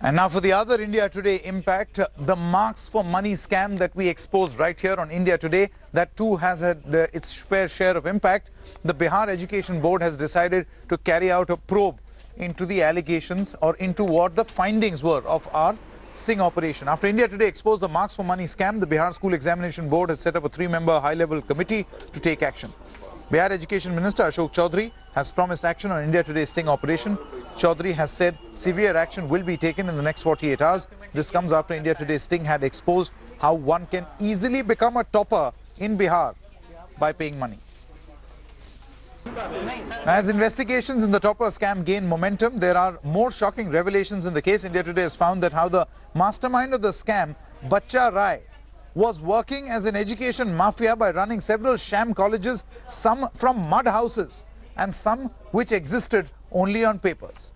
And now for the other India Today impact, the marks for money scam that we exposed right here on India Today, that too has had its fair share of impact. The Bihar Education Board has decided to carry out a probe into the allegations or into what the findings were of our sting operation. After India Today exposed the marks for money scam, the Bihar School Examination Board has set up a 3-member high-level committee to take action. Bihar Education Minister Ashok Chaudhary has promised action on India Today's sting operation. Chaudhary has said severe action will be taken in the next 48 hours. This comes after India Today's sting had exposed how one can easily become a topper in Bihar by paying money. As investigations in the topper scam gain momentum, there are more shocking revelations in the case. India Today has found that how the mastermind of the scam, Bacha Rai, was working as an education mafia by running several sham colleges, some from mud houses and some which existed only on papers.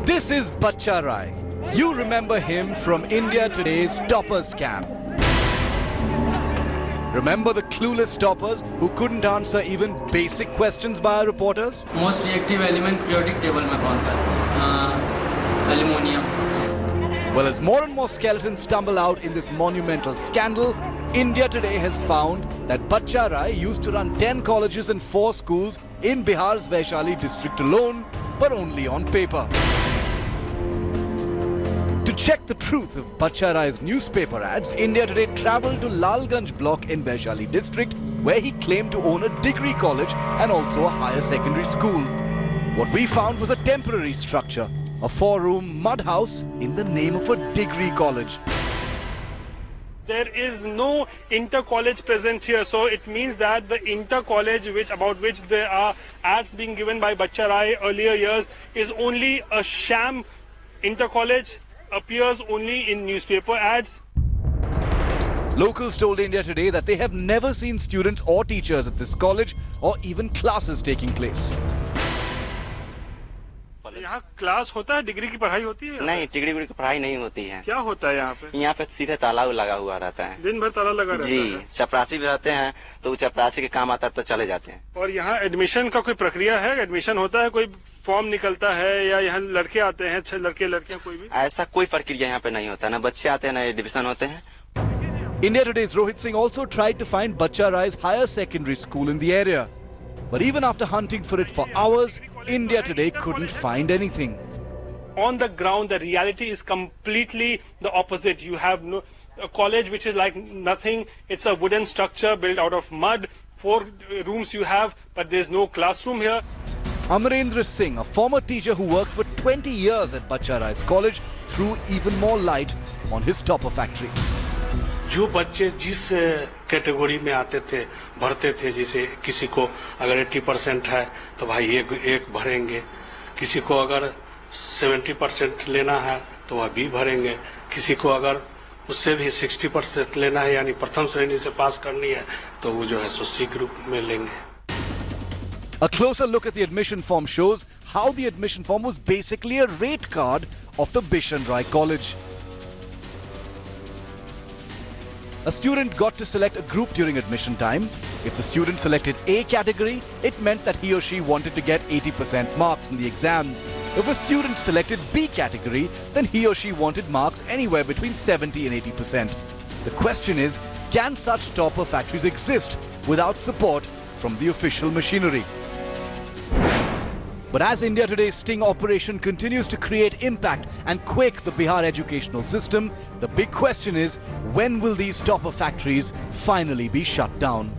This is Bacha Rai. You remember him from India Today's topper scam. Remember the clueless toppers who couldn't answer even basic questions by our reporters? Most reactive element periodic table में कौन सा? Aluminum. Well, as more and more skeletons stumble out in this monumental scandal, India Today has found that Bacha Rai used to run 10 colleges and 4 schools in Bihar's Vaishali district alone, but only on paper. To check the truth of Bacha Rai's newspaper ads, India Today travelled to Lalganj block in Vaishali district, where he claimed to own a degree college and also a higher secondary school. What we found was a temporary structure, a 4-room mud house in the name of a degree college. There is no inter-college present here, so it means that the inter-college about which there are ads being given by Bacha Rai earlier years is only a sham. Inter-college appears only in newspaper ads. Locals told India Today that they have never seen students or teachers at this college or even classes taking place. यहाँ class होता है, degree की पढ़ाई होती है? नहीं, degree की पढ़ाई नहीं होती है। क्या होता है यहाँ पे? यहाँ पे सीधे ताला लगा हुआ रहता है। दिन भर ताला लगा रहता है। जी, चपरासी भी रहते हैं, तो चपरासी के काम आता है तो चले जाते हैं। और यहाँ एडमिशन का कोई प्रक्रिया है? एडमिशन होता है, कोई फॉर्म निकलता है या यहाँ लड़के आते हैं, लड़के लड़कियाँ कोई भी? ऐसा कोई प्रक्रिया यहाँ पे नहीं होता, न बच्चे आते हैं न एडमिशन होते हैं। India Today's Rohit Singh also tried to find Bacha Rai's higher secondary school in the area. But even after hunting for it for hours, India Today couldn't find anything. On the ground, the reality is completely the opposite. You have a college which is like nothing. It's a wooden structure built out of mud. 4 rooms you have, but there's no classroom here. Amarendra Singh, a former teacher who worked for 20 years at Bacha Rai's college, threw even more light on his topper factory. जो बच्चे जिस category में आते थे भरते थे, जैसे किसी को अगर 80% है तो भाई एक भरेंगे, किसी को अगर 70% लेना है तो वह B भरेंगे, किसी को अगर उससे भी 60% लेना है यानी प्रथम श्रेणी से पास करनी है तो वो जो है सो C ग्रुप में लेंगे. A closer look at the admission form shows how the admission form was basically a rate card of the Bishan Rai College. A student got to select a group during admission time. If the student selected A category, it meant that he or she wanted to get 80% marks in the exams. If a student selected B category, then he or she wanted marks anywhere between 70 and 80%. The question is, can such topper factories exist without support from the official machinery? But as India Today's sting operation continues to create impact and quake the Bihar educational system, the big question is, when will these topper factories finally be shut down?